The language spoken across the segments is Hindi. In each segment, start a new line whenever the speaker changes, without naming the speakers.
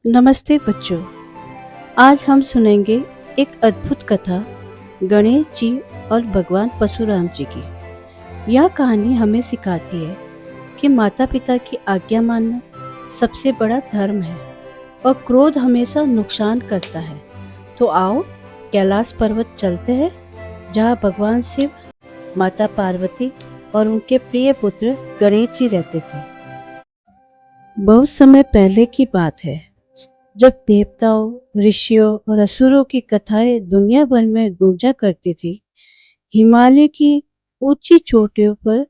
नमस्ते बच्चों। आज हम सुनेंगे एक अद्भुत कथा गणेश जी और भगवान परशुराम जी की। यह कहानी हमें सिखाती है कि माता पिता की आज्ञा मानना सबसे बड़ा धर्म है और क्रोध हमेशा नुकसान करता है। तो आओ कैलाश पर्वत चलते हैं, जहाँ भगवान शिव, माता पार्वती और उनके प्रिय पुत्र गणेश जी रहते थे। बहुत समय पहले की बात है, जब देवताओं, ऋषियों और असुरों की कथाएं दुनिया भर में गूंजा करती थी। हिमालय की ऊंची चोटियों पर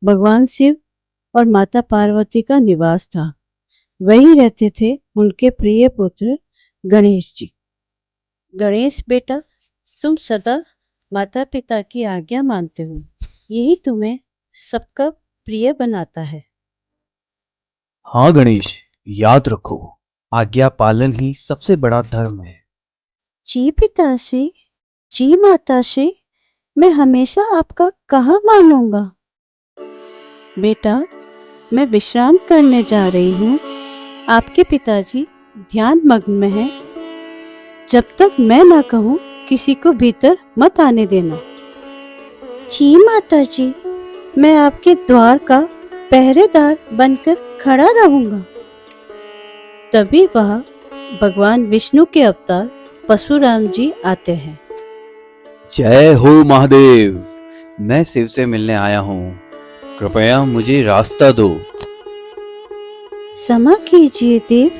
भगवान शिव और माता पार्वती का निवास था। वहीं रहते थे उनके प्रिय पुत्र गणेश जी। गणेश बेटा, तुम सदा माता पिता की आज्ञा मानते हो, यही तुम्हें सबका प्रिय बनाता है।
हाँ गणेश, याद रखो, आज्ञा पालन ही सबसे बड़ा धर्म है।
जी पिताश्री, जी माताश्री, मैं हमेशा आपका कहाँ मानूंगा। बेटा, मैं विश्राम करने जा रही हूँ। आपके पिताजी ध्यान मग्न में हैं। जब तक मैं ना कहूँ, किसी को भीतर मत आने देना। जी माताजी, मैं आपके द्वार का पहरेदार बनकर खड़ा रहूंगा। तभी वह भगवान विष्णु के अवतार परशुराम जी आते हैं।
जय हो महादेव, मैं शिव से मिलने आया हूँ। कृपया मुझे रास्ता दो।
क्षमा कीजिए देव,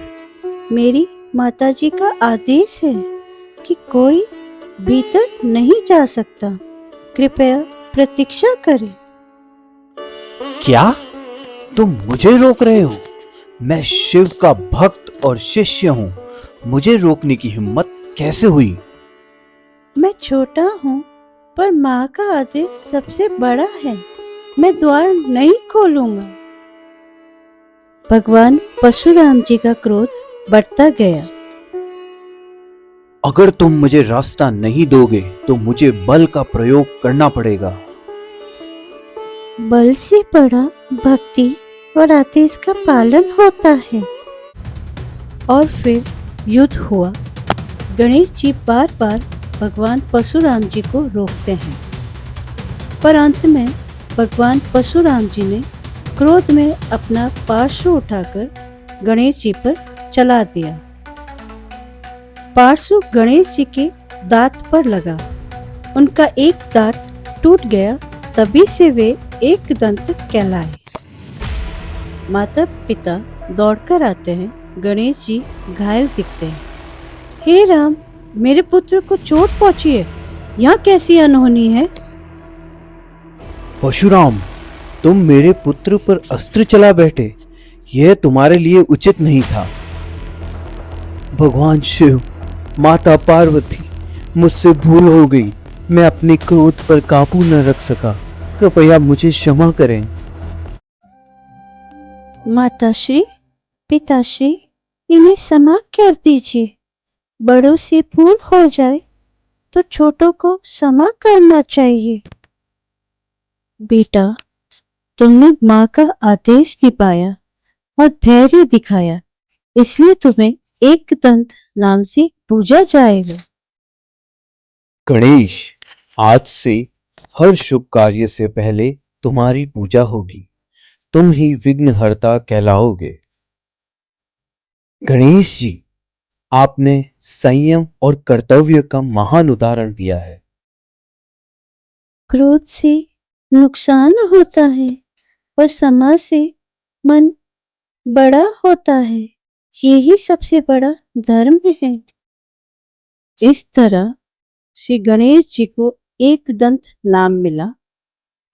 मेरी माताजी का आदेश है कि कोई भीतर नहीं जा सकता। कृपया प्रतीक्षा करें।
क्या तुम मुझे रोक रहे हो? मैं शिव का भक्त और शिष्य हूँ। मुझे रोकने की हिम्मत कैसे हुई?
मैं छोटा हूँ, पर माँ का आदेश सबसे बड़ा है। मैं द्वार नहीं खोलूंगा। भगवान परशुराम जी का क्रोध बढ़ता गया।
अगर तुम मुझे रास्ता नहीं दोगे तो मुझे बल का प्रयोग करना पड़ेगा।
बल से बड़ा भक्ति और आदेश का पालन होता है। और फिर युद्ध हुआ। गणेश जी बार बार भगवान परशुराम जी को रोकते हैं, पर अंत में भगवान परशुराम जी ने क्रोध में अपना पार्श्व उठाकर गणेश जी पर चला दिया। पार्श्व गणेश जी के दांत पर लगा। उनका एक दांत टूट गया। तभी से वे एक दंत कहलाए। माता पिता दौड़कर आते हैं। गणेश जी घायल दिखते हैं। हे राम, मेरे पुत्र को चोट पहुंची है। यहाँ कैसी अनहोनी है?
परशुराम, तुम मेरे पुत्र पर अस्त्र चला बैठे। यह तुम्हारे लिए उचित नहीं था। भगवान शिव, माता पार्वती, मुझसे भूल हो गई। मैं अपने क्रोध पर काबू न रख सका। कृपया मुझे क्षमा करें।
माताश्री, पिताश्री, इन्हें क्षमा कर दीजिए। बड़ों से भूल हो जाए तो छोटों को क्षमा करना चाहिए। बेटा, तुमने माँ का आदेश निभाया और धैर्य दिखाया, इसलिए तुम्हें एक दंत नाम से पूजा जाएगा।
गणेश, आज से हर शुभ कार्य से पहले तुम्हारी पूजा होगी। तुम ही विघ्नहर्ता कहलाओगे। गणेश जी, आपने संयम और कर्तव्य का महान उदाहरण दिया है।
क्रोध से नुकसान होता है और क्षमा से मन बड़ा होता है। यही सबसे बड़ा धर्म है। इस तरह श्री गणेश जी को एक दंत नाम मिला।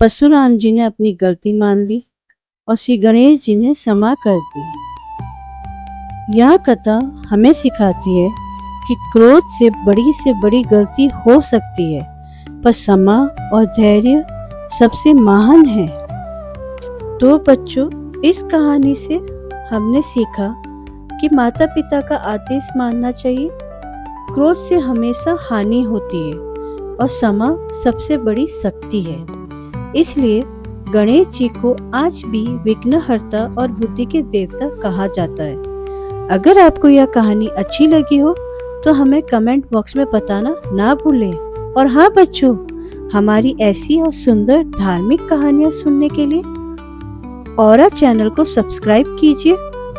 परशुराम जी ने अपनी गलती मान ली और श्री गणेश जी ने क्षमा कर दी। यह कथा हमें सिखाती है कि क्रोध से बड़ी गलती हो सकती है, पर क्षमा और धैर्य सबसे महान है। तो बच्चों, इस कहानी से हमने सीखा कि माता पिता का आदेश मानना चाहिए। क्रोध से हमेशा हानि होती है और क्षमा सबसे बड़ी शक्ति है। इसलिए गणेश जी को आज भी विघ्नहर्ता और बुद्धि के देवता कहा जाता है। अगर आपको यह कहानी अच्छी लगी हो तो हमें कमेंट बॉक्स में बताना ना भूलें। और हाँ बच्चों, हमारी ऐसी और सुंदर धार्मिक कहानियाँ सुनने के लिए औरा चैनल को सब्सक्राइब कीजिए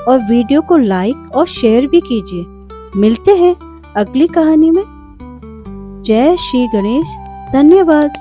और वीडियो को लाइक और शेयर भी कीजिए। मिलते हैं अगली कहानी में। जय श्री गणेश। धन्यवाद।